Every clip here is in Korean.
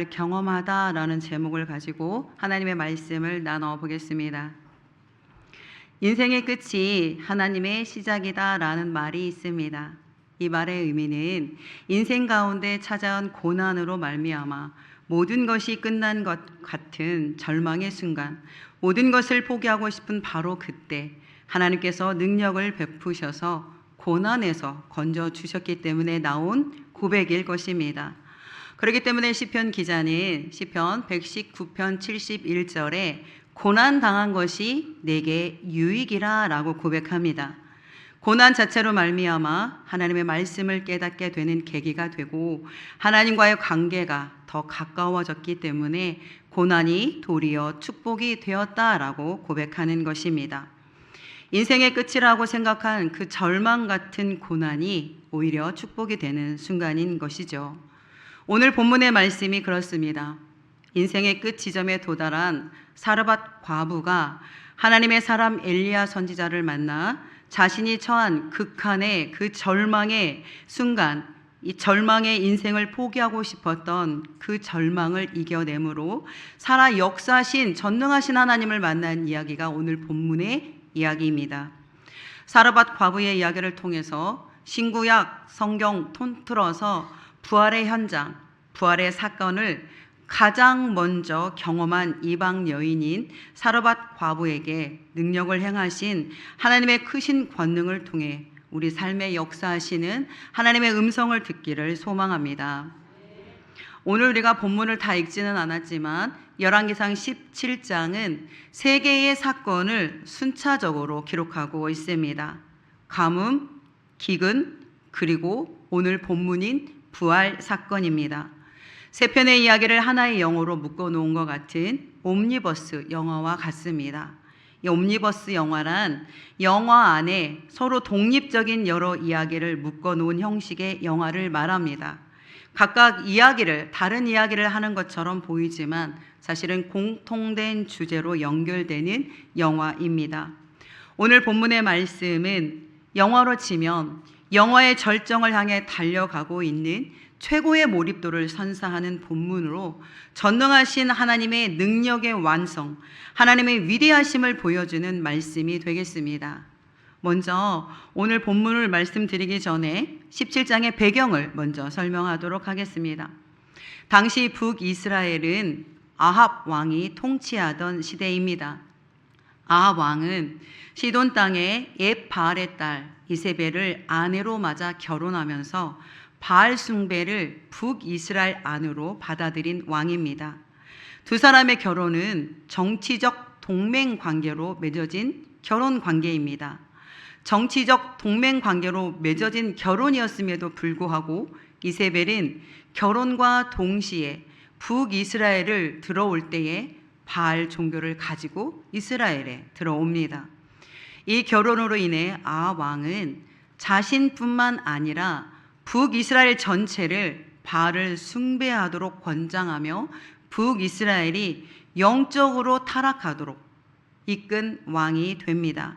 경험하다라는 제목을 가지고 하나님의 말씀을 나눠 보겠습니다. 인생의 끝이 하나님의 시작이다라는 말이 있습니다. 이 말의 의미는 인생 가운데 찾아온 고난으로 말미암아 모든 것이 끝난 것 같은 절망의 순간, 모든 것을 포기하고 싶은 바로 그때 하나님께서 능력을 베푸셔서 고난에서 건져 주셨기 때문에 나온 고백일 것입니다. 그렇기 때문에 시편 기자는 시편 119편 71절에 고난 당한 것이 내게 유익이라 라고 고백합니다. 고난 자체로 말미암아 하나님의 말씀을 깨닫게 되는 계기가 되고 하나님과의 관계가 더 가까워졌기 때문에 고난이 도리어 축복이 되었다라고 고백하는 것입니다. 인생의 끝이라고 생각한 그 절망 같은 고난이 오히려 축복이 되는 순간인 것이죠. 오늘 본문의 말씀이 그렇습니다. 인생의 끝 지점에 도달한 사르밧 과부가 하나님의 사람 엘리야 선지자를 만나 자신이 처한 극한의 그 절망의 순간, 이 절망의 인생을 포기하고 싶었던 그 절망을 이겨내므로 살아 역사하신 전능하신 하나님을 만난 이야기가 오늘 본문의 이야기입니다. 사르밧 과부의 이야기를 통해서 신구약 성경 통틀어서 부활의 현장, 부활의 사건을 가장 먼저 경험한 이방 여인인 사르밧 과부에게 능력을 행하신 하나님의 크신 권능을 통해 우리 삶에 역사하시는 하나님의 음성을 듣기를 소망합니다. 오늘 우리가 본문을 다 읽지는 않았지만 열왕기상 17장은 세 개의 사건을 순차적으로 기록하고 있습니다. 가뭄, 기근, 그리고 오늘 본문인 부활 사건입니다. 세 편의 이야기를 하나의 영어로 묶어놓은 것 같은 옴니버스 영화와 같습니다. 이 옴니버스 영화란 영화 안에 서로 독립적인 여러 이야기를 묶어놓은 형식의 영화를 말합니다. 각각 이야기를 다른 이야기를 하는 것처럼 보이지만 사실은 공통된 주제로 연결되는 영화입니다. 오늘 본문의 말씀은 영화로 치면 영화의 절정을 향해 달려가고 있는 최고의 몰입도를 선사하는 본문으로 전능하신 하나님의 능력의 완성, 하나님의 위대하심을 보여주는 말씀이 되겠습니다. 먼저 오늘 본문을 말씀드리기 전에 17장의 배경을 먼저 설명하도록 하겠습니다. 당시 북이스라엘은 아합 왕이 통치하던 시대입니다. 아합 왕은 시돈 땅의 옛 바알의 딸 이세벨을 아내로 맞아 결혼하면서 바알 숭배를 북이스라엘 안으로 받아들인 왕입니다. 두 사람의 결혼은 정치적 동맹 관계로 맺어진 결혼 관계입니다. 정치적 동맹 관계로 맺어진 결혼이었음에도 불구하고 이세벨은 결혼과 동시에 북이스라엘을 들어올 때에 바알 종교를 가지고 이스라엘에 들어옵니다. 이 결혼으로 인해 아합 왕은 자신뿐만 아니라 북이스라엘 전체를 바알을 숭배하도록 권장하며 북이스라엘이 영적으로 타락하도록 이끈 왕이 됩니다.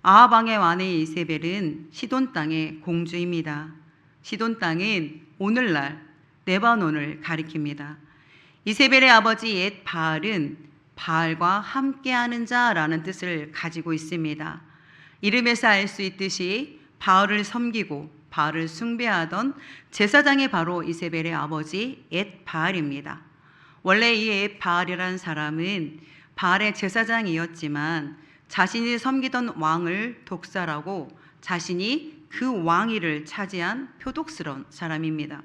아합 왕의 아내 이세벨은 시돈 땅의 공주입니다. 시돈 땅은 오늘날 레바논을 가리킵니다. 이세벨의 아버지 옛 바알은 바알과 함께하는 자라는 뜻을 가지고 있습니다. 이름에서 알 수 있듯이 바알을 섬기고 바알을 숭배하던 제사장이 바로 이세벨의 아버지 옛 바알입니다. 원래 이 옛 바알이라는 사람은 바알의 제사장이었지만 자신이 섬기던 왕을 독살하고 자신이 그 왕위를 차지한 표독스러운 사람입니다.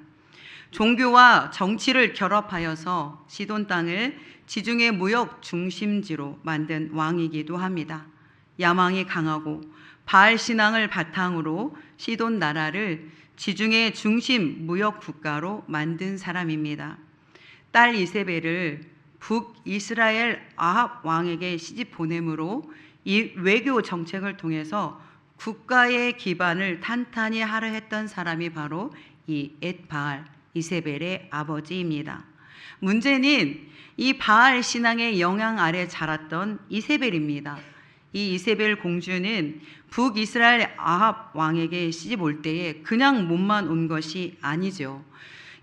종교와 정치를 결합하여서 시돈 땅을 지중해 무역 중심지로 만든 왕이기도 합니다. 야망이 강하고 바알 신앙을 바탕으로 시돈 나라를 지중해 중심 무역 국가로 만든 사람입니다. 딸 이세벨을 북이스라엘 아합 왕에게 시집 보내므로 이 외교 정책을 통해서 국가의 기반을 탄탄히 하려 했던 사람이 바로 이 옛 바알 이세벨의 아버지입니다. 문제는 이 바알 신앙의 영향 아래 자랐던 이세벨입니다. 이 이세벨 공주는 북이스라엘 아합 왕에게 시집 올 때에 그냥 몸만 온 것이 아니죠.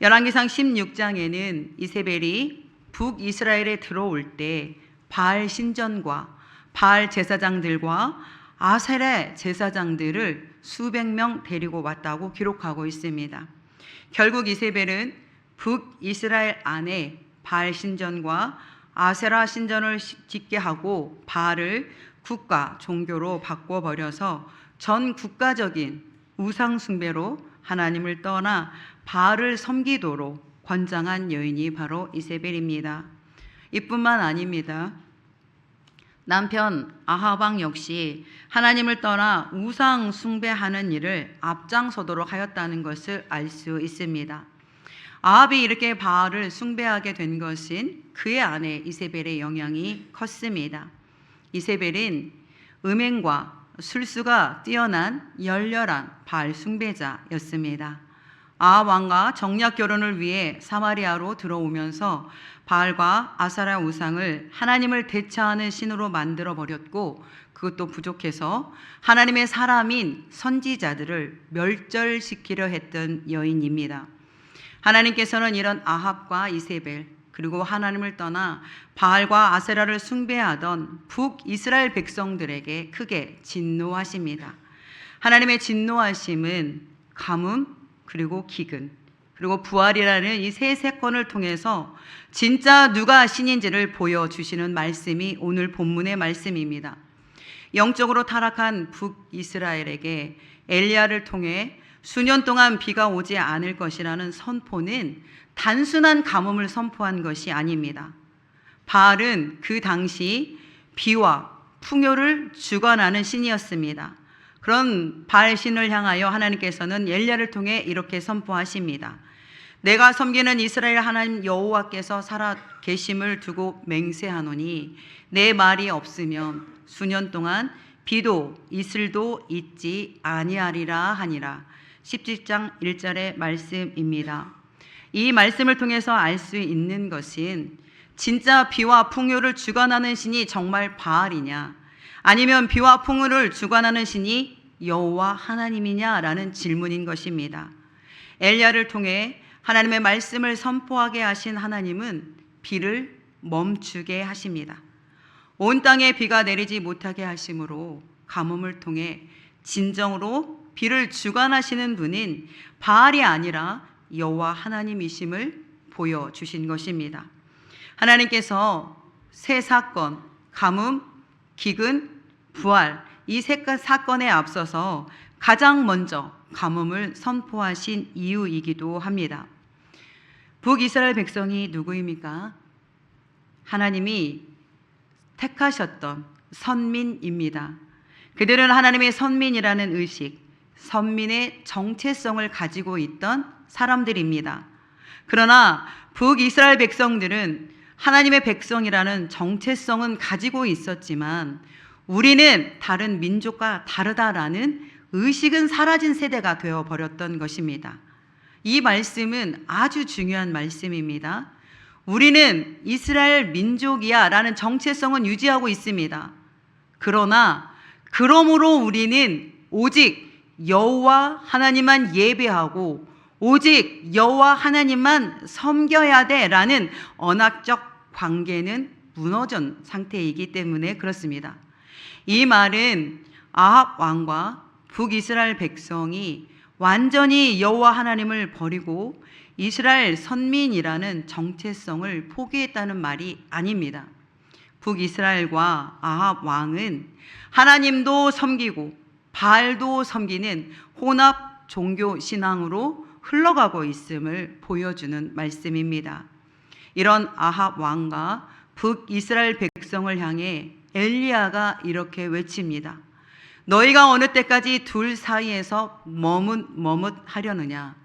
열왕기상 16장에는 이세벨이 북이스라엘에 들어올 때 바알 신전과 바알 제사장들과 아세라 제사장들을 수백 명 데리고 왔다고 기록하고 있습니다. 결국 이세벨은 북이스라엘 안에 바알 신전과 아세라 신전을 짓게 하고 바알을 국가 종교로 바꿔버려서 전 국가적인 우상 숭배로 하나님을 떠나 바알을 섬기도록 권장한 여인이 바로 이세벨입니다. 이뿐만 아닙니다. 남편 아합 왕 역시 하나님을 떠나 우상 숭배하는 일을 앞장서도록 하였다는 것을 알 수 있습니다. 아합이 이렇게 바알을 숭배하게 된 것은 그의 아내 이세벨의 영향이 컸습니다. 이세벨은 음행과 술수가 뛰어난 열렬한 바알 숭배자였습니다. 아합 왕과 정략 결혼을 위해 사마리아로 들어오면서 바알과 아세라 우상을 하나님을 대체하는 신으로 만들어 버렸고, 그것도 부족해서 하나님의 사람인 선지자들을 멸절시키려 했던 여인입니다. 하나님께서는 이런 아합과 이세벨, 그리고 하나님을 떠나 바알과 아세라를 숭배하던 북이스라엘 백성들에게 크게 진노하십니다. 하나님의 진노하심은 가뭄, 그리고 기근, 그리고 부활이라는 이 세 사건을 통해서 진짜 누가 신인지를 보여주시는 말씀이 오늘 본문의 말씀입니다. 영적으로 타락한 북이스라엘에게 엘리야를 통해 수년 동안 비가 오지 않을 것이라는 선포는 단순한 가뭄을 선포한 것이 아닙니다. 바알은 그 당시 비와 풍요를 주관하는 신이었습니다. 그런 바알 신을 향하여 하나님께서는 엘리야를 통해 이렇게 선포하십니다. 내가 섬기는 이스라엘 하나님 여호와께서 살아 계심을 두고 맹세하노니 내 말이 없으면 수년 동안 비도 이슬도 있지 아니하리라 하니라. 17장 1절의 말씀입니다. 이 말씀을 통해서 알 수 있는 것은 진짜 비와 풍요를 주관하는 신이 정말 바알이냐, 아니면 비와 풍요를 주관하는 신이 여호와 하나님이냐라는 질문인 것입니다. 엘리야를 통해 하나님의 말씀을 선포하게 하신 하나님은 비를 멈추게 하십니다. 온 땅에 비가 내리지 못하게 하심으로 가뭄을 통해 진정으로 비를 주관하시는 분인 바알이 아니라 여호와 하나님이심을 보여주신 것입니다. 하나님께서 세 사건, 가뭄, 기근, 부활, 이 세 사건에 앞서서 가장 먼저 가뭄을 선포하신 이유이기도 합니다. 북이스라엘 백성이 누구입니까? 하나님이 택하셨던 선민입니다. 그들은 하나님의 선민이라는 의식, 선민의 정체성을 가지고 있던 사람들입니다. 그러나 북이스라엘 백성들은 하나님의 백성이라는 정체성은 가지고 있었지만 우리는 다른 민족과 다르다라는 의식은 사라진 세대가 되어버렸던 것입니다. 이 말씀은 아주 중요한 말씀입니다. 우리는 이스라엘 민족이야 라는 정체성은 유지하고 있습니다. 그러나 그러므로 우리는 오직 여호와 하나님만 예배하고 오직 여호와 하나님만 섬겨야 돼라는 언약적 관계는 무너진 상태이기 때문에 그렇습니다. 이 말은 아합 왕과 북이스라엘 백성이 완전히 여호와 하나님을 버리고 이스라엘 선민이라는 정체성을 포기했다는 말이 아닙니다. 북이스라엘과 아합 왕은 하나님도 섬기고 바알도 섬기는 혼합 종교 신앙으로 흘러가고 있음을 보여주는 말씀입니다. 이런 아합 왕과 북이스라엘 백성을 향해 엘리야가 이렇게 외칩니다. 너희가 어느 때까지 둘 사이에서 머뭇하려느냐?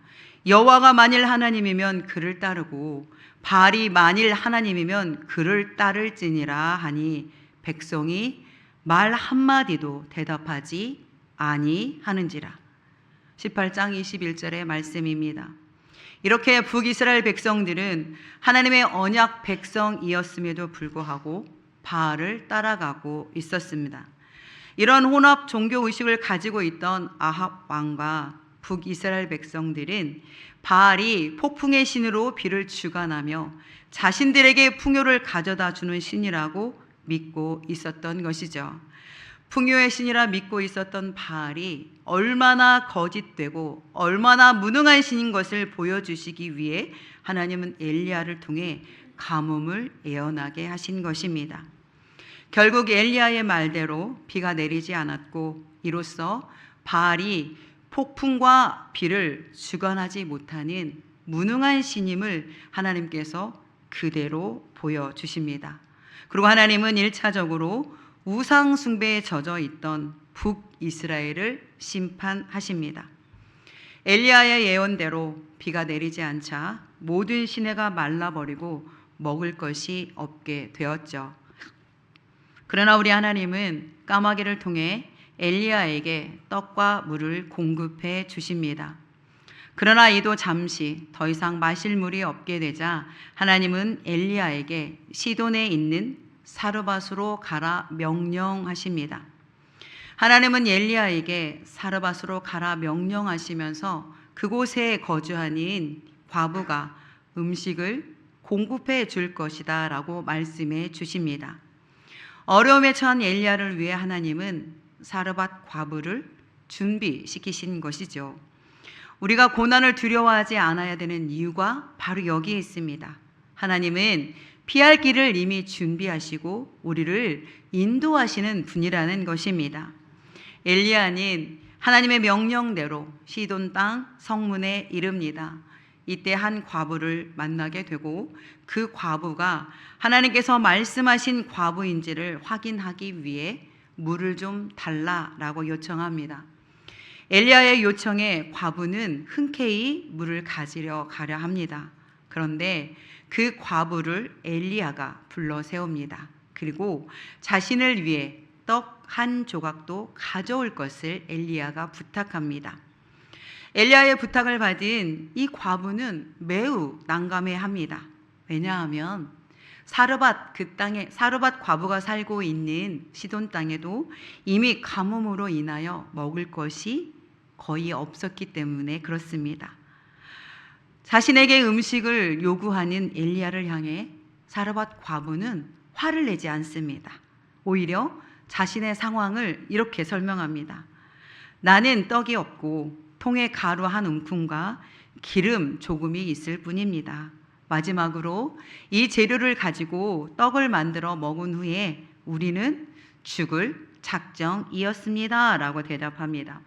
여호와가 만일 하나님이면 그를 따르고 바알이 만일 하나님이면 그를 따를지니라 하니 백성이 말 한마디도 대답하지 아니하는지라. 18장 21절의 말씀입니다. 이렇게 북이스라엘 백성들은 하나님의 언약 백성이었음에도 불구하고 바알을 따라가고 있었습니다. 이런 혼합 종교 의식을 가지고 있던 아합 왕과 북이스라엘 백성들은 바알이 폭풍의 신으로 비를 주관하며 자신들에게 풍요를 가져다 주는 신이라고 믿고 있었던 것이죠. 풍요의 신이라 믿고 있었던 바알이 얼마나 거짓되고 얼마나 무능한 신인 것을 보여주시기 위해 하나님은 엘리야를 통해 가뭄을 예언하게 하신 것입니다. 결국 엘리야의 말대로 비가 내리지 않았고 이로써 바알이 폭풍과 비를 주관하지 못하는 무능한 신임을 하나님께서 그대로 보여주십니다. 그리고 하나님은 1차적으로 우상 숭배에 젖어 있던 북이스라엘을 심판하십니다. 엘리야의 예언대로 비가 내리지 않자 모든 시내가 말라버리고 먹을 것이 없게 되었죠. 그러나 우리 하나님은 까마귀를 통해 엘리야에게 떡과 물을 공급해 주십니다. 그러나 이도 잠시 더 이상 마실 물이 없게 되자 하나님은 엘리야에게 시돈에 있는 사르밧으로 가라 명령하십니다. 하나님은 엘리야에게 사르밧으로 가라 명령하시면서 그곳에 거주하는 과부가 음식을 공급해 줄 것이다 라고 말씀해 주십니다. 어려움에 처한 엘리야를 위해 하나님은 사르밧 과부를 준비시키신 것이죠. 우리가 고난을 두려워하지 않아야 되는 이유가 바로 여기에 있습니다. 하나님은 피할 길을 이미 준비하시고 우리를 인도하시는 분이라는 것입니다. 엘리야는 하나님의 명령대로 시돈 땅 성문에 이릅니다. 이때 한 과부를 만나게 되고 그 과부가 하나님께서 말씀하신 과부인지를 확인하기 위해 물을 좀 달라라고 요청합니다. 엘리야의 요청에 과부는 흔쾌히 물을 가지러 가려 합니다. 그런데 그 과부를 엘리야가 불러 세웁니다. 그리고 자신을 위해 떡 한 조각도 가져올 것을 엘리야가 부탁합니다. 엘리야의 부탁을 받은 이 과부는 매우 난감해합니다. 왜냐하면 사르밧 과부가 살고 있는 시돈 땅에도 이미 가뭄으로 인하여 먹을 것이 거의 없었기 때문에 그렇습니다. 자신에게 음식을 요구하는 엘리야를 향해 사르밧 과부는 화를 내지 않습니다. 오히려 자신의 상황을 이렇게 설명합니다. 나는 떡이 없고 통에 가루 한 움큼과 기름 조금이 있을 뿐입니다. 마지막으로 이 재료를 가지고 떡을 만들어 먹은 후에 우리는 죽을 작정이었습니다 라고 대답합니다.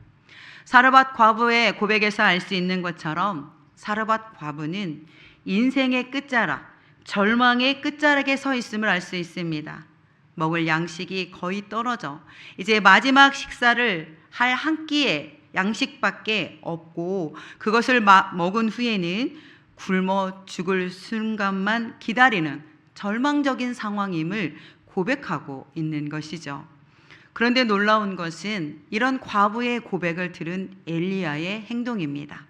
사르밧 과부의 고백에서 알 수 있는 것처럼 사르밧 과부는 인생의 끝자락, 절망의 끝자락에 서 있음을 알 수 있습니다. 먹을 양식이 거의 떨어져 이제 마지막 식사를 할 한 끼의 양식밖에 없고 그것을 먹은 후에는 굶어 죽을 순간만 기다리는 절망적인 상황임을 고백하고 있는 것이죠. 그런데 놀라운 것은 이런 과부의 고백을 들은 엘리야의 행동입니다.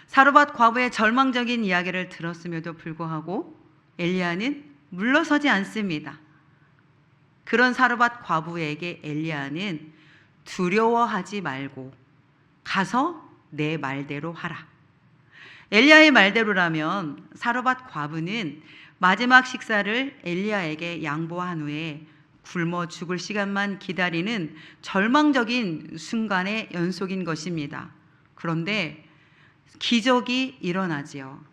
사르밧 과부의 절망적인 이야기를 들었음에도 불구하고 엘리야는 물러서지 않습니다. 그런 사르밧 과부에게 엘리야는 두려워하지 말고 가서 내 말대로 하라. 엘리야의 말대로라면 사르밧 과부는 마지막 식사를 엘리야에게 양보한 후에 굶어 죽을 시간만 기다리는 절망적인 순간의 연속인 것입니다. 그런데 기적이 일어나지요.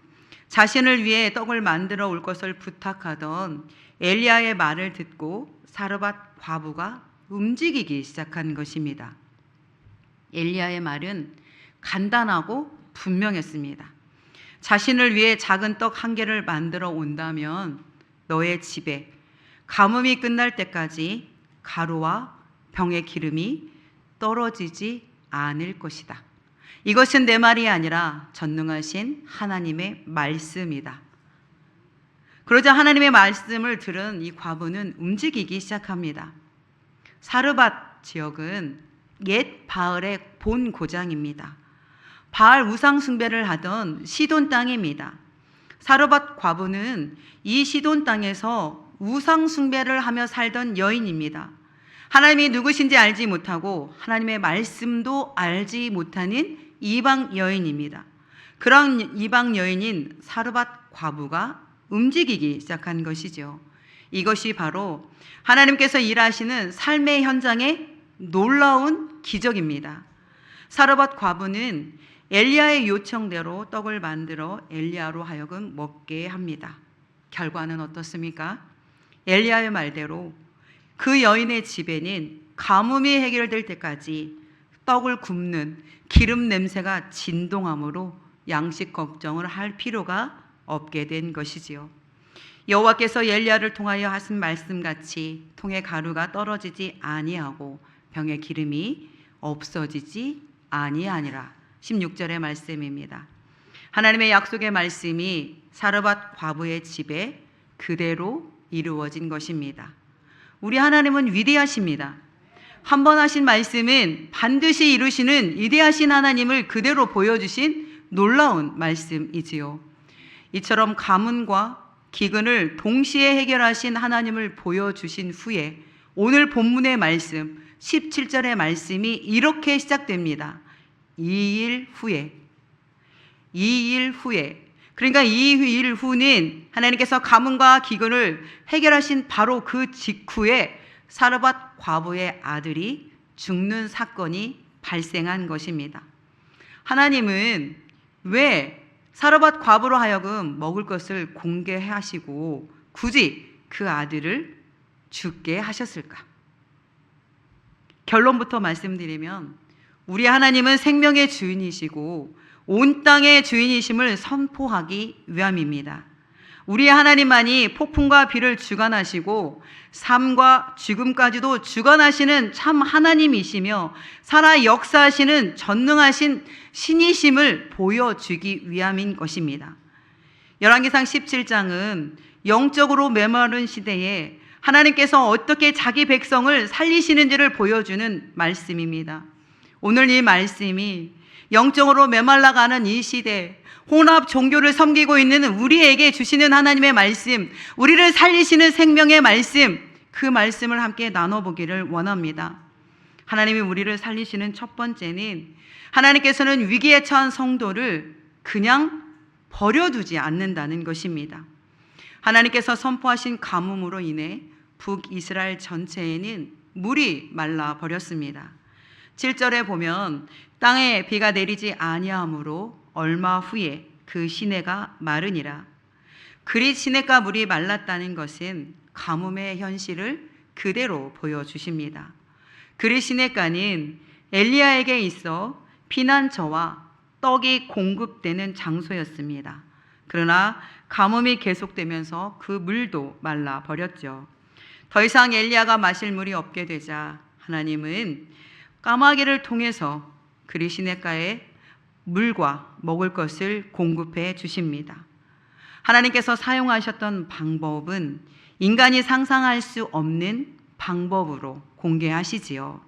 자신을 위해 떡을 만들어 올 것을 부탁하던 엘리야의 말을 듣고 사르밧 과부가 움직이기 시작한 것입니다. 엘리야의 말은 간단하고 분명했습니다. 자신을 위해 작은 떡 한 개를 만들어 온다면 너의 집에 가뭄이 끝날 때까지 가루와 병의 기름이 떨어지지 않을 것이다. 이것은 내 말이 아니라 전능하신 하나님의 말씀이다. 그러자 하나님의 말씀을 들은 이 과부는 움직이기 시작합니다. 사르밧 지역은 옛 바알의 본 고장입니다. 바알 우상 숭배를 하던 시돈 땅입니다. 사르밧 과부는 이 시돈 땅에서 우상 숭배를 하며 살던 여인입니다. 하나님이 누구신지 알지 못하고 하나님의 말씀도 알지 못하는 이방 여인입니다. 그런 이방 여인인 사르밧 과부가 움직이기 시작한 것이죠. 이것이 바로 하나님께서 일하시는 삶의 현장의 놀라운 기적입니다. 사르밧 과부는 엘리야의 요청대로 떡을 만들어 엘리야로 하여금 먹게 합니다. 결과는 어떻습니까? 엘리야의 말대로 그 여인의 집에는 가뭄이 해결될 때까지 떡을 굽는 기름 냄새가 진동하므로 양식 걱정을 할 필요가 없게 된 것이지요. 여호와께서 엘리야를 통하여 하신 말씀같이 통에 가루가 떨어지지 아니하고 병에 기름이 없어지지 아니하니라. 16절의 말씀입니다. 하나님의 약속의 말씀이 사르밧 과부의 집에 그대로 이루어진 것입니다. 우리 하나님은 위대하십니다. 한 번 하신 말씀은 반드시 이루시는 위대하신 하나님을 그대로 보여주신 놀라운 말씀이지요. 이처럼 가문과 기근을 동시에 해결하신 하나님을 보여주신 후에 오늘 본문의 말씀 17절의 말씀이 이렇게 시작됩니다. 2일 후에 그러니까 2일 후는 하나님께서 가문과 기근을 해결하신 바로 그 직후에 사르밧 과부의 아들이 죽는 사건이 발생한 것입니다. 하나님은 왜 사르밧 과부로 하여금 먹을 것을 공개하시고 굳이 그 아들을 죽게 하셨을까? 결론부터 말씀드리면 우리 하나님은 생명의 주인이시고 온 땅의 주인이심을 선포하기 위함입니다. 우리 하나님만이 폭풍과 비를 주관하시고 삶과 죽음까지도 주관하시는 참 하나님이시며 살아 역사하시는 전능하신 신이심을 보여주기 위함인 것입니다. 열왕기상 17장은 영적으로 메마른 시대에 하나님께서 어떻게 자기 백성을 살리시는지를 보여주는 말씀입니다. 오늘 이 말씀이 영적으로 메말라가는 이 시대, 혼합 종교를 섬기고 있는 우리에게 주시는 하나님의 말씀, 우리를 살리시는 생명의 말씀, 그 말씀을 함께 나눠보기를 원합니다. 하나님이 우리를 살리시는 첫 번째는 하나님께서는 위기에 처한 성도를 그냥 버려두지 않는다는 것입니다. 하나님께서 선포하신 가뭄으로 인해 북이스라엘 전체에는 물이 말라 버렸습니다. 7절에 보면 땅에 비가 내리지 아니하므로 얼마 후에 그 시내가 마르니라. 그리 시내가 물이 말랐다는 것은 가뭄의 현실을 그대로 보여주십니다. 그리 시내가는 엘리야에게 있어 피난처와 떡이 공급되는 장소였습니다. 그러나 가뭄이 계속되면서 그 물도 말라 버렸죠. 더 이상 엘리야가 마실 물이 없게 되자 하나님은 까마귀를 통해서 그리 시내가에 물과 먹을 것을 공급해 주십니다. 하나님께서 사용하셨던 방법은 인간이 상상할 수 없는 방법으로 공개하시지요.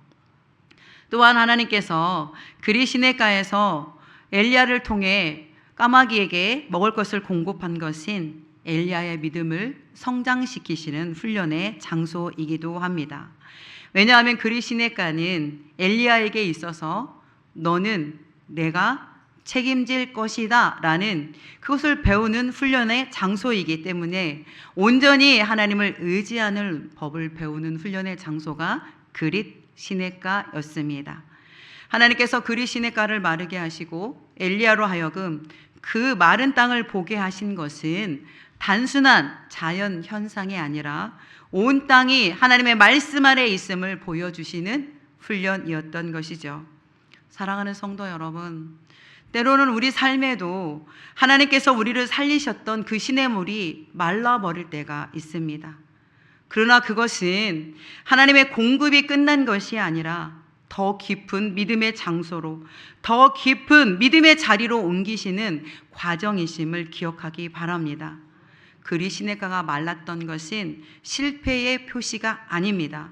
또한 하나님께서 그리 시내가에서 엘리야를 통해 까마귀에게 먹을 것을 공급한 것은 엘리야의 믿음을 성장시키시는 훈련의 장소이기도 합니다. 왜냐하면 그리 시내가는 엘리야에게 있어서 너는 내가 책임질 것이다 라는 그것을 배우는 훈련의 장소이기 때문에 온전히 하나님을 의지하는 법을 배우는 훈련의 장소가 그릿 시내가였습니다. 하나님께서 그릿 시내가를 마르게 하시고 엘리야로 하여금 그 마른 땅을 보게 하신 것은 단순한 자연 현상이 아니라 온 땅이 하나님의 말씀 아래 있음을 보여주시는 훈련이었던 것이죠. 사랑하는 성도 여러분, 때로는 우리 삶에도 하나님께서 우리를 살리셨던 그 시냇물이 말라버릴 때가 있습니다. 그러나 그것은 하나님의 공급이 끝난 것이 아니라 더 깊은 믿음의 장소로, 더 깊은 믿음의 자리로 옮기시는 과정이심을 기억하기 바랍니다. 그리 시내가가 말랐던 것은 실패의 표시가 아닙니다.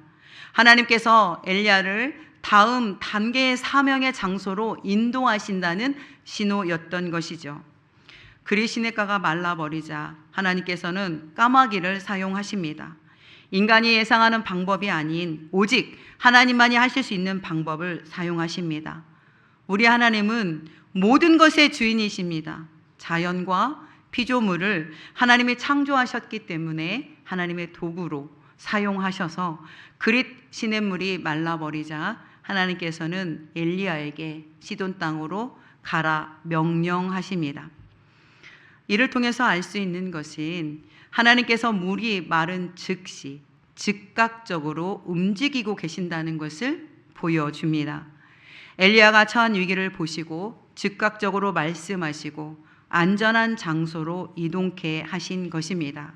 하나님께서 엘리야를 다음 단계의 사명의 장소로 인도하신다는 신호였던 것이죠. 그리 시내가가 말라버리자 하나님께서는 까마귀를 사용하십니다. 인간이 예상하는 방법이 아닌 오직 하나님만이 하실 수 있는 방법을 사용하십니다. 우리 하나님은 모든 것의 주인이십니다. 자연과 피조물을 하나님이 창조하셨기 때문에 하나님의 도구로 사용하셔서 그릿 시냇물이 말라버리자 하나님께서는 엘리야에게 시돈 땅으로 가라 명령하십니다. 이를 통해서 알 수 있는 것은 하나님께서 물이 마른 즉시 즉각적으로 움직이고 계신다는 것을 보여줍니다. 엘리야가 처한 위기를 보시고 즉각적으로 말씀하시고 안전한 장소로 이동케 하신 것입니다.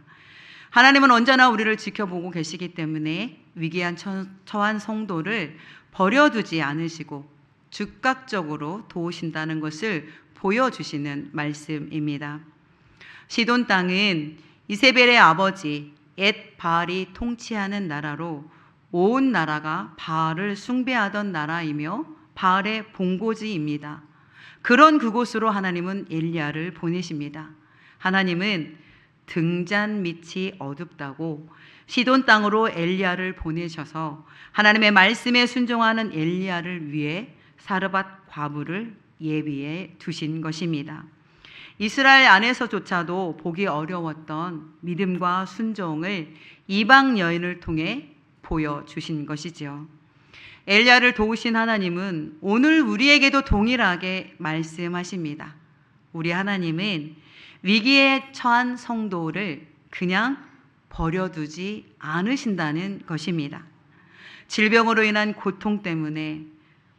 하나님은 언제나 우리를 지켜보고 계시기 때문에 위기한 처한 성도를 버려두지 않으시고 즉각적으로 도우신다는 것을 보여주시는 말씀입니다. 시돈 땅은 이세벨의 아버지 엣 바알이 통치하는 나라로 온 나라가 바알을 숭배하던 나라이며 바알의 본고지입니다. 그런 그곳으로 하나님은 엘리야를 보내십니다. 하나님은 등잔 밑이 어둡다고 시돈 땅으로 엘리야를 보내셔서 하나님의 말씀에 순종하는 엘리야를 위해 사르밧 과부를 예비해 두신 것입니다. 이스라엘 안에서조차도 보기 어려웠던 믿음과 순종을 이방 여인을 통해 보여주신 것이죠. 엘리야를 도우신 하나님은 오늘 우리에게도 동일하게 말씀하십니다. 우리 하나님은 위기에 처한 성도를 그냥 버려두지 않으신다는 것입니다. 질병으로 인한 고통 때문에,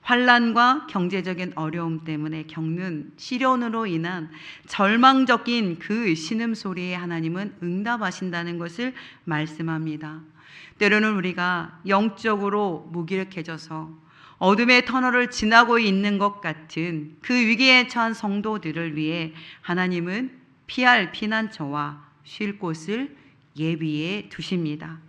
환난과 경제적인 어려움 때문에 겪는 시련으로 인한 절망적인 그 신음소리에 하나님은 응답하신다는 것을 말씀합니다. 때로는 우리가 영적으로 무기력해져서 어둠의 터널을 지나고 있는 것 같은 그 위기에 처한 성도들을 위해 하나님은 피할 피난처와 쉴 곳을 예비해 두십니다.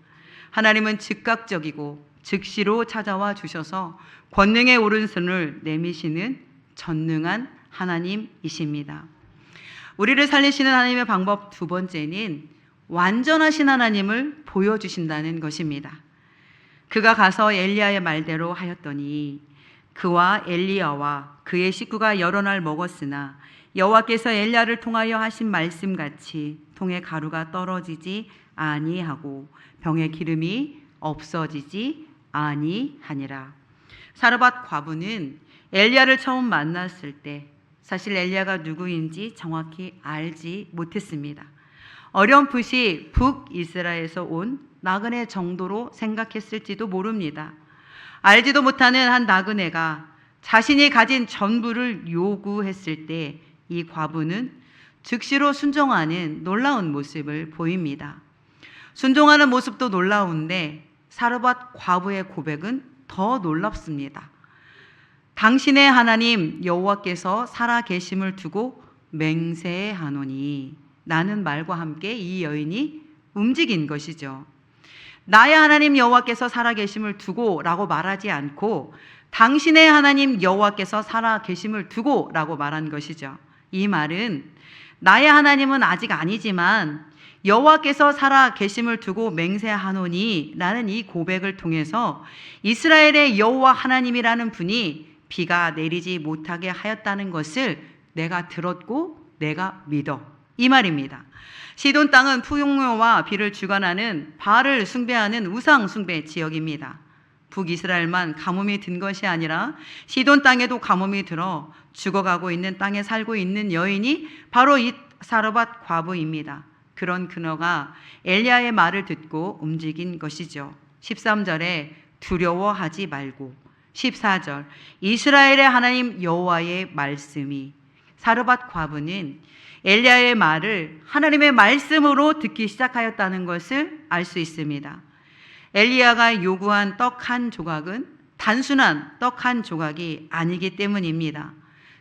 하나님은 즉각적이고 즉시로 찾아와 주셔서 권능의 오른손을 내미시는 전능한 하나님이십니다. 우리를 살리시는 하나님의 방법 두 번째는 완전하신 하나님을 보여주신다는 것입니다. 그가 가서 엘리야의 말대로 하였더니 그와 엘리야와 그의 식구가 여러 날 먹었으나 여호와께서 엘리야를 통하여 하신 말씀같이 통에 가루가 떨어지지 아니하고 병에 기름이 없어지지 아니하니라. 사르밧 과부는 엘리야를 처음 만났을 때 사실 엘리야가 누구인지 정확히 알지 못했습니다. 어렴풋이 북이스라엘에서 온 나그네 정도로 생각했을지도 모릅니다. 알지도 못하는 한 나그네가 자신이 가진 전부를 요구했을 때 이 과부는 즉시로 순종하는 놀라운 모습을 보입니다. 순종하는 모습도 놀라운데 사르밧 과부의 고백은 더 놀랍습니다. 당신의 하나님 여호와께서 살아 계심을 두고 맹세하노니, 나는 말과 함께 이 여인이 움직인 것이죠. 나의 하나님 여호와께서 살아 계심을 두고 라고 말하지 않고 당신의 하나님 여호와께서 살아 계심을 두고 라고 말한 것이죠. 이 말은 나의 하나님은 아직 아니지만 여호와께서 살아 계심을 두고 맹세하노니 라는 이 고백을 통해서 이스라엘의 여호와 하나님이라는 분이 비가 내리지 못하게 하였다는 것을 내가 들었고 내가 믿어, 이 말입니다. 시돈 땅은 풍요와 비를 주관하는 바알을 숭배하는 우상 숭배 지역입니다. 북이스라엘만 가뭄이 든 것이 아니라 시돈 땅에도 가뭄이 들어 죽어가고 있는 땅에 살고 있는 여인이 바로 이 사르밧 과부입니다. 그런 그녀가 엘리야의 말을 듣고 움직인 것이죠. 13절에 두려워하지 말고, 14절 이스라엘의 하나님 여호와의 말씀이, 사르밧 과부는 엘리야의 말을 하나님의 말씀으로 듣기 시작하였다는 것을 알 수 있습니다. 엘리야가 요구한 떡 한 조각은 단순한 떡 한 조각이 아니기 때문입니다.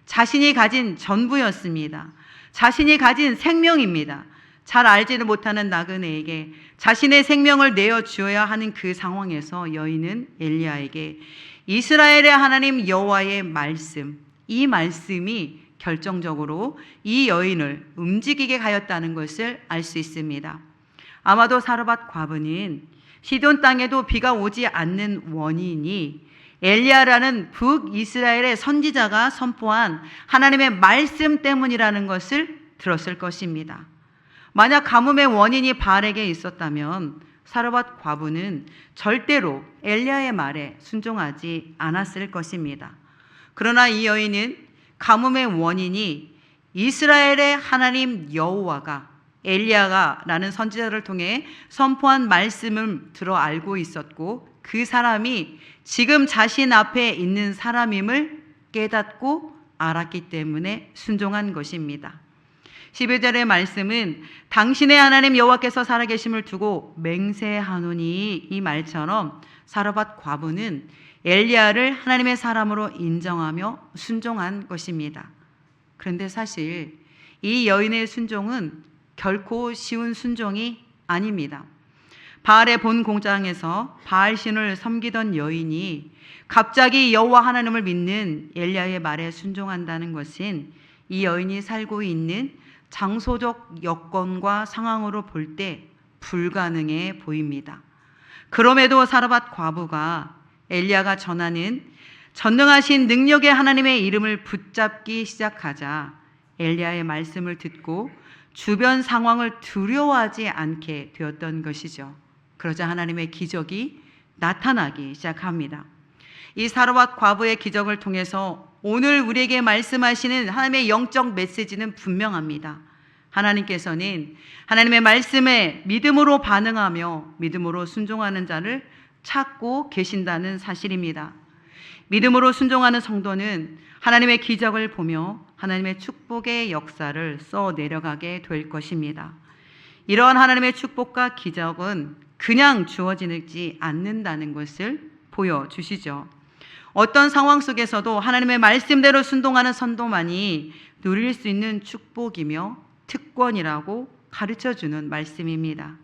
자신이 가진 전부였습니다. 자신이 가진 생명입니다. 잘 알지도 못하는 나그네에게 자신의 생명을 내어주어야 하는 그 상황에서 여인은 엘리야에게 이스라엘의 하나님 여호와의 말씀, 이 말씀이 결정적으로 이 여인을 움직이게 하였다는 것을 알 수 있습니다. 아마도 사르밧 과부는 시돈 땅에도 비가 오지 않는 원인이 엘리야라는 북이스라엘의 선지자가 선포한 하나님의 말씀 때문이라는 것을 들었을 것입니다. 만약 가뭄의 원인이 바알에게 있었다면 사르밧 과부는 절대로 엘리야의 말에 순종하지 않았을 것입니다. 그러나 이 여인은 가뭄의 원인이 이스라엘의 하나님 여호와가 엘리야가라는 선지자를 통해 선포한 말씀을 들어 알고 있었고, 그 사람이 지금 자신 앞에 있는 사람임을 깨닫고 알았기 때문에 순종한 것입니다. 11절의 말씀은 당신의 하나님 여호와께서 살아계심을 두고 맹세하노니, 이 말처럼 사르밧 과부는 엘리야를 하나님의 사람으로 인정하며 순종한 것입니다. 그런데 사실 이 여인의 순종은 결코 쉬운 순종이 아닙니다. 바알의 본 공장에서 바알신을 섬기던 여인이 갑자기 여호와 하나님을 믿는 엘리야의 말에 순종한다는 것은 이 여인이 살고 있는 장소적 여건과 상황으로 볼 때 불가능해 보입니다. 그럼에도 사르밧 과부가 엘리야가 전하는 전능하신 능력의 하나님의 이름을 붙잡기 시작하자 엘리야의 말씀을 듣고 주변 상황을 두려워하지 않게 되었던 것이죠. 그러자 하나님의 기적이 나타나기 시작합니다. 이 사르밧 과부의 기적을 통해서 오늘 우리에게 말씀하시는 하나님의 영적 메시지는 분명합니다. 하나님께서는 하나님의 말씀에 믿음으로 반응하며 믿음으로 순종하는 자를 찾고 계신다는 사실입니다. 믿음으로 순종하는 성도는 하나님의 기적을 보며 하나님의 축복의 역사를 써 내려가게 될 것입니다. 이러한 하나님의 축복과 기적은 그냥 주어지지 않는다는 것을 보여주시죠. 어떤 상황 속에서도 하나님의 말씀대로 순종하는 성도만이 누릴 수 있는 축복이며 특권이라고 가르쳐주는 말씀입니다.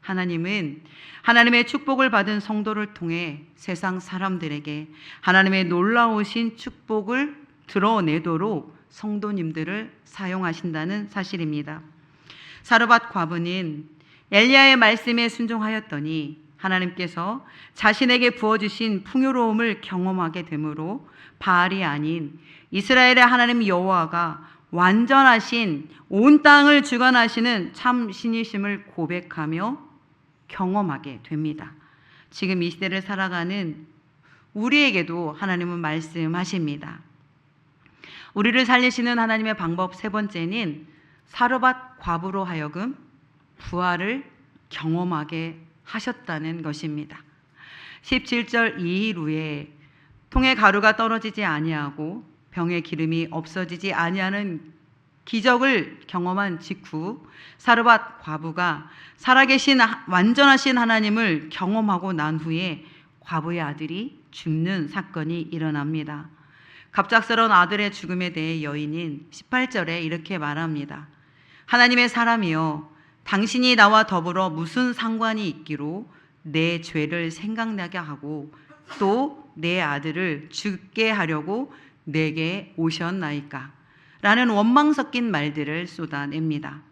하나님은 하나님의 축복을 받은 성도를 통해 세상 사람들에게 하나님의 놀라우신 축복을 드러내도록 성도님들을 사용하신다는 사실입니다. 사르밧 과부는 엘리야의 말씀에 순종하였더니 하나님께서 자신에게 부어주신 풍요로움을 경험하게 되므로 바알이 아닌 이스라엘의 하나님 여호와가 완전하신 온 땅을 주관하시는 참 신이심을 고백하며 경험하게 됩니다. 지금 이 시대를 살아가는 우리에게도 하나님은 말씀하십니다. 우리를 살리시는 하나님의 방법 세 번째는 사르밧 과부로 하여금 부활을 경험하게 하셨다는 것입니다. 17절 2일 후에 통에 가루가 떨어지지 아니하고 병의 기름이 없어지지 아니하는 기적을 경험한 직후 사르밧 과부가 살아계신 완전하신 하나님을 경험하고 난 후에 과부의 아들이 죽는 사건이 일어납니다. 갑작스러운 아들의 죽음에 대해 여인은 18절에 이렇게 말합니다. 하나님의 사람이여, 당신이 나와 더불어 무슨 상관이 있기로 내 죄를 생각나게 하고 또 내 아들을 죽게 하려고 내게 오셨나이까? 라는 원망 섞인 말들을 쏟아냅니다.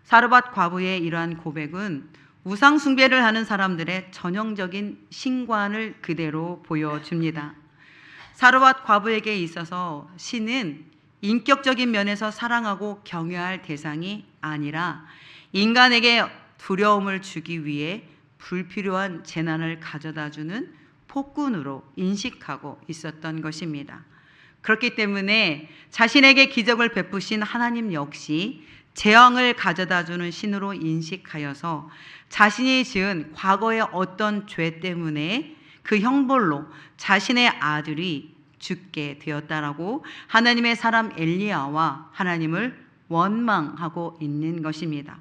사르밧 과부의 이러한 고백은 우상 숭배를 하는 사람들의 전형적인 신관을 그대로 보여줍니다. 사르밧 과부에게 있어서 신은 인격적인 면에서 사랑하고 경외할 대상이 아니라 인간에게 두려움을 주기 위해 불필요한 재난을 가져다주는 폭군으로 인식하고 있었던 것입니다. 그렇기 때문에 자신에게 기적을 베푸신 하나님 역시 재앙을 가져다주는 신으로 인식하여서 자신이 지은 과거의 어떤 죄 때문에 그 형벌로 자신의 아들이 죽게 되었다라고 하나님의 사람 엘리야와 하나님을 원망하고 있는 것입니다.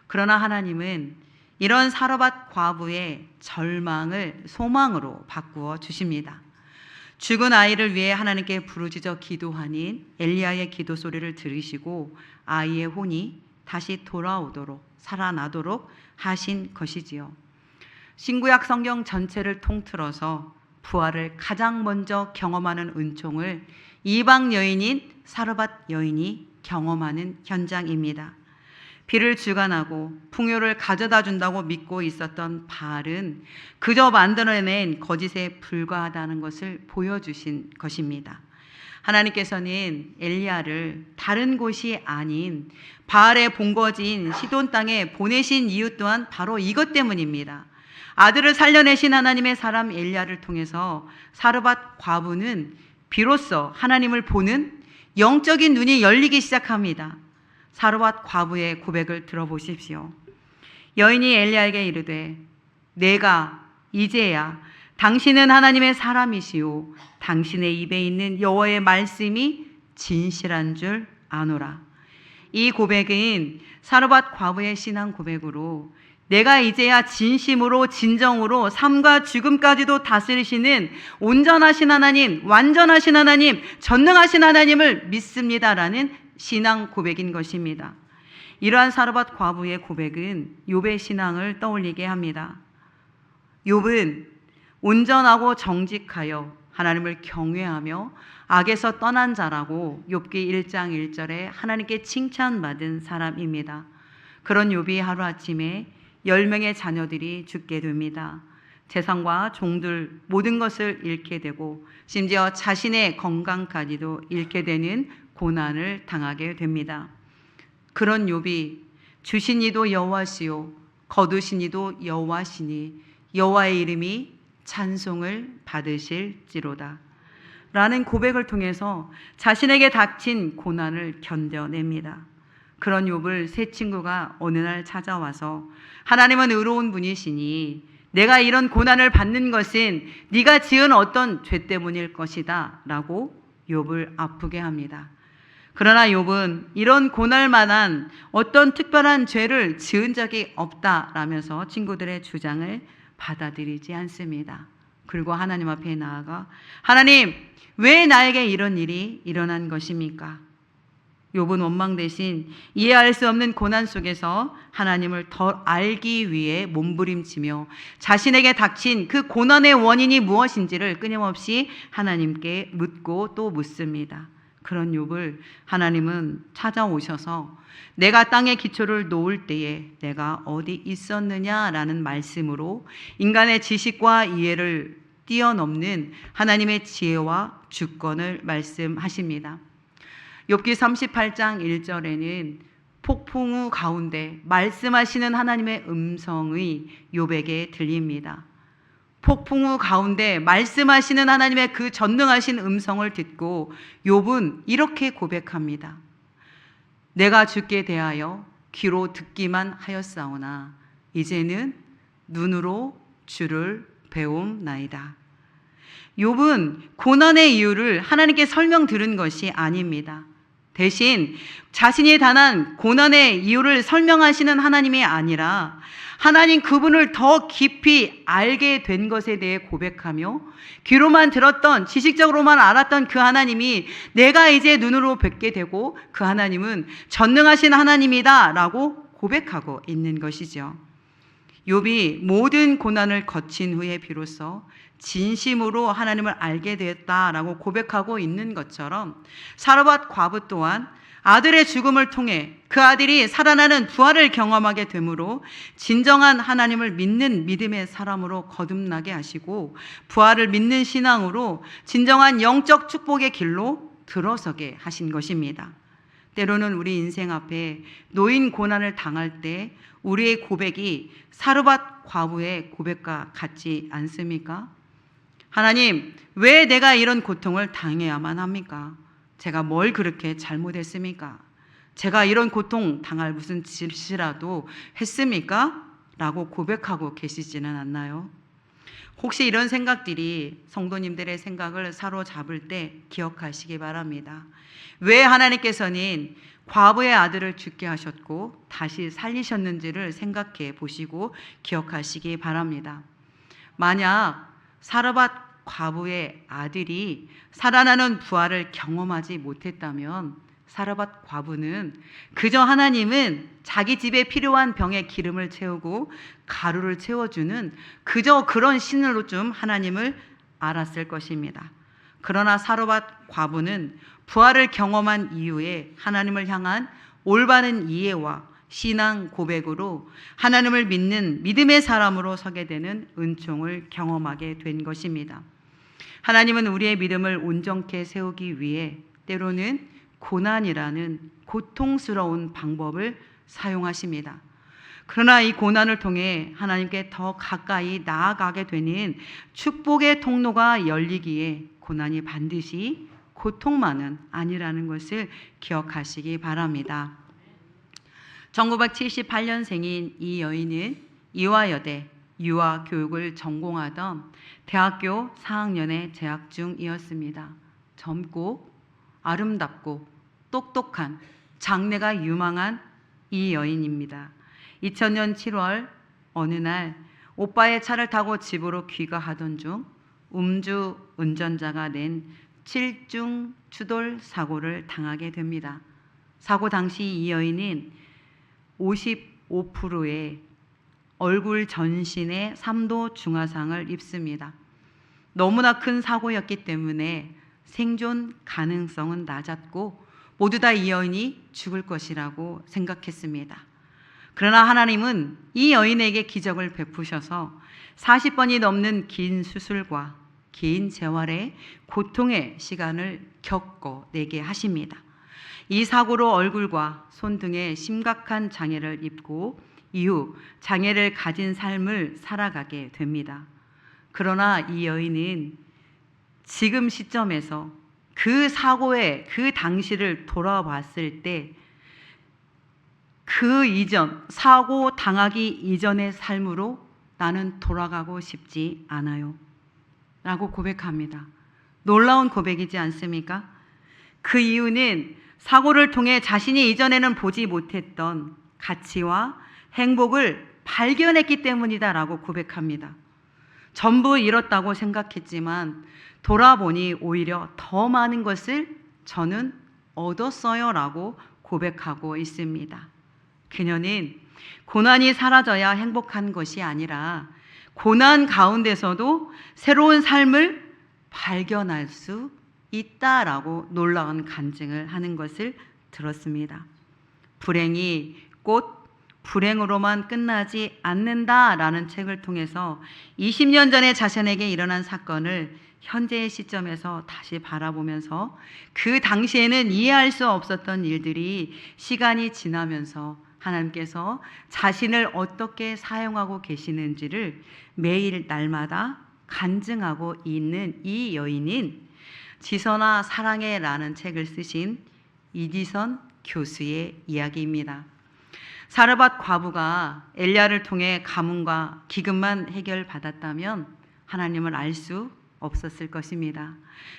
그러나 하나님은 이런 사르밧 과부의 절망을 소망으로 바꾸어 주십니다. 죽은 아이를 위해 하나님께 부르짖어 기도하는 엘리야의 기도 소리를 들으시고 아이의 혼이 다시 돌아오도록 살아나도록 하신 것이지요. 신구약 성경 전체를 통틀어서 부활을 가장 먼저 경험하는 은총을 이방 여인인 사르밧 여인이 경험하는 현장입니다. 비를 주관하고 풍요를 가져다 준다고 믿고 있었던 바알은 그저 만들어낸 거짓에 불과하다는 것을 보여주신 것입니다. 하나님께서는 엘리야를 다른 곳이 아닌 바알의 본거지인 시돈 땅에 보내신 이유 또한 바로 이것 때문입니다. 아들을 살려내신 하나님의 사람 엘리야를 통해서 사르밧 과부는 비로소 하나님을 보는 영적인 눈이 열리기 시작합니다. 사르밧 과부의 고백을 들어보십시오. 여인이 엘리야에게 이르되 내가 이제야 당신은 하나님의 사람이시오 당신의 입에 있는 여호와의 말씀이 진실한 줄 아노라. 이 고백은 사르밧 과부의 신앙 고백으로 내가 이제야 진심으로 진정으로 삶과 죽음까지도 다스리시는 온전하신 하나님, 완전하신 하나님, 전능하신 하나님을 믿습니다라는 신앙 고백인 것입니다. 이러한 사르밧 과부의 고백은 욥의 신앙을 떠올리게 합니다. 욥은 온전하고 정직하여 하나님을 경외하며 악에서 떠난 자라고 욥기 1장 1절에 하나님께 칭찬받은 사람입니다. 그런 욥이 하루아침에 10명의 자녀들이 죽게 됩니다. 재산과 종들 모든 것을 잃게 되고 심지어 자신의 건강까지도 잃게 되는 고난을 당하게 됩니다. 그런 욥이 주신 이도 여호와시요 거두신 이도 여호와시니 여호와의 이름이 찬송을 받으실지로다 라는 고백을 통해서 자신에게 닥친 고난을 견뎌냅니다. 그런 욥을 세 친구가 어느 날 찾아와서 하나님은 의로운 분이시니 내가 이런 고난을 받는 것은 네가 지은 어떤 죄 때문일 것이다 라고 욥을 아프게 합니다. 그러나 욥은 이런 고날만한 어떤 특별한 죄를 지은 적이 없다라면서 친구들의 주장을 받아들이지 않습니다. 그리고 하나님 앞에 나아가 하나님 왜 나에게 이런 일이 일어난 것입니까? 욥은 원망 대신 이해할 수 없는 고난 속에서 하나님을 더 알기 위해 몸부림치며 자신에게 닥친 그 고난의 원인이 무엇인지를 끊임없이 하나님께 묻고 또 묻습니다. 그런 욥을 하나님은 찾아오셔서 내가 땅의 기초를 놓을 때에 내가 어디 있었느냐라는 말씀으로 인간의 지식과 이해를 뛰어넘는 하나님의 지혜와 주권을 말씀하십니다. 욥기 38장 1절에는 폭풍우 가운데 말씀하시는 하나님의 음성이 욥에게 들립니다. 폭풍우 가운데 말씀하시는 하나님의 그 전능하신 음성을 듣고 욥은 이렇게 고백합니다. 내가 주께 대하여 귀로 듣기만 하였사오나 이제는 눈으로 주를 배움나이다. 욥은 고난의 이유를 하나님께 설명 들은 것이 아닙니다. 대신 자신이 당한 고난의 이유를 설명하시는 하나님이 아니라 하나님 그분을 더 깊이 알게 된 것에 대해 고백하며 귀로만 들었던 지식적으로만 알았던 그 하나님이 내가 이제 눈으로 뵙게 되고 그 하나님은 전능하신 하나님이다 라고 고백하고 있는 것이죠. 욥이 모든 고난을 거친 후에 비로소 진심으로 하나님을 알게 되었다라고 고백하고 있는 것처럼 사르밧 과부 또한 아들의 죽음을 통해 그 아들이 살아나는 부활을 경험하게 되므로 진정한 하나님을 믿는 믿음의 사람으로 거듭나게 하시고 부활을 믿는 신앙으로 진정한 영적 축복의 길로 들어서게 하신 것입니다. 때로는 우리 인생 앞에 노인 고난을 당할 때 우리의 고백이 사르밧 과부의 고백과 같지 않습니까? 하나님, 왜 내가 이런 고통을 당해야만 합니까? 제가 뭘 그렇게 잘못했습니까? 제가 이런 고통 당할 무슨 짓이라도 했습니까? 라고 고백하고 계시지는 않나요? 혹시 이런 생각들이 성도님들의 생각을 사로잡을 때 기억하시기 바랍니다. 왜 하나님께서는 과부의 아들을 죽게 하셨고 다시 살리셨는지를 생각해 보시고 기억하시기 바랍니다. 만약 사르밧 과부의 아들이 살아나는 부활을 경험하지 못했다면 사르밧 과부는 그저 하나님은 자기 집에 필요한 병에 기름을 채우고 가루를 채워주는 그저 그런 신으로 좀 하나님을 알았을 것입니다. 그러나 사르밧 과부는 부활을 경험한 이후에 하나님을 향한 올바른 이해와 신앙 고백으로 하나님을 믿는 믿음의 사람으로 서게 되는 은총을 경험하게 된 것입니다. 하나님은 우리의 믿음을 온전케 세우기 위해 때로는 고난이라는 고통스러운 방법을 사용하십니다. 그러나 이 고난을 통해 하나님께 더 가까이 나아가게 되는 축복의 통로가 열리기에 고난이 반드시 고통만은 아니라는 것을 기억하시기 바랍니다. 1978년생인 이 여인은 이화여대 유아교육을 전공하던 대학교 4학년에 재학 중이었습니다. 젊고 아름답고 똑똑한 장래가 유망한 이 여인입니다. 2000년 7월 어느 날 오빠의 차를 타고 집으로 귀가하던 중 음주 운전자가 낸 7중 추돌 사고를 당하게 됩니다. 사고 당시 이 여인은 55%의 얼굴 전신에 3도 중화상을 입습니다. 너무나 큰 사고였기 때문에 생존 가능성은 낮았고 모두 다 이 여인이 죽을 것이라고 생각했습니다. 그러나 하나님은 이 여인에게 기적을 베푸셔서 40번이 넘는 긴 수술과 긴 재활의 고통의 시간을 겪어내게 하십니다. 이 사고로 얼굴과 손 등에 심각한 장애를 입고 이후 장애를 가진 삶을 살아가게 됩니다. 그러나 이 여인은 지금 시점에서 그 사고의 그 당시를 돌아봤을 때 그 이전, 사고 당하기 이전의 삶으로 나는 돌아가고 싶지 않아요 라고 고백합니다. 놀라운 고백이지 않습니까? 그 이유는 사고를 통해 자신이 이전에는 보지 못했던 가치와 행복을 발견했기 때문이다라고 고백합니다. 전부 잃었다고 생각했지만 돌아보니 오히려 더 많은 것을 저는 얻었어요라고 고백하고 있습니다. 그녀는 고난이 사라져야 행복한 것이 아니라 고난 가운데서도 새로운 삶을 발견할 수 있다라고 놀라운 간증을 하는 것을 들었습니다. 불행이 꼭 불행으로만 끝나지 않는다라는 책을 통해서 20년 전에 자신에게 일어난 사건을 현재의 시점에서 다시 바라보면서 그 당시에는 이해할 수 없었던 일들이 시간이 지나면서 하나님께서 자신을 어떻게 사용하고 계시는지를 매일 날마다 간증하고 있는 이 여인은 지선아 사랑해라는 책을 쓰신 이지선 교수의 이야기입니다. 사르밧 과부가 엘리야를 통해 가뭄과 기근만 해결받았다면 하나님을 알 수 없었을 것입니다.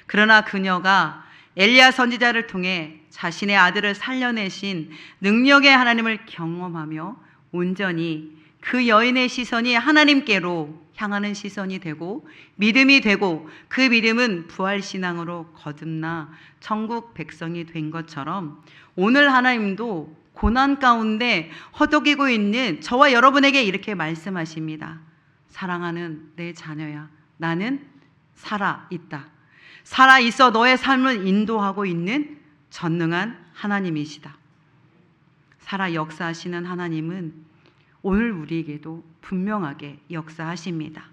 그러나 그녀가 엘리야 선지자를 통해 자신의 아들을 살려내신 능력의 하나님을 경험하며 온전히 그 여인의 시선이 하나님께로 향하는 시선이 되고 믿음이 되고 그 믿음은 부활신앙으로 거듭나 천국 백성이 된 것처럼 오늘 하나님도 고난 가운데 허덕이고 있는 저와 여러분에게 이렇게 말씀하십니다. 사랑하는 내 자녀야, 나는 살아있다. 살아있어 너의 삶을 인도하고 있는 전능한 하나님이시다. 살아 역사하시는 하나님은 오늘 우리에게도 분명하게 역사하십니다.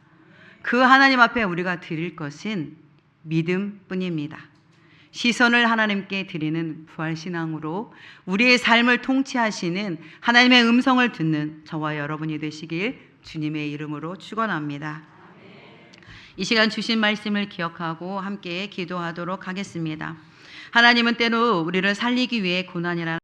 그 하나님 앞에 우리가 드릴 것은 믿음뿐입니다. 시선을 하나님께 드리는 부활신앙으로 우리의 삶을 통치하시는 하나님의 음성을 듣는 저와 여러분이 되시길 주님의 이름으로 축원합니다. 이 시간 주신 말씀을 기억하고 함께 기도하도록 하겠습니다. 하나님은 때로 우리를 살리기 위해 고난이라는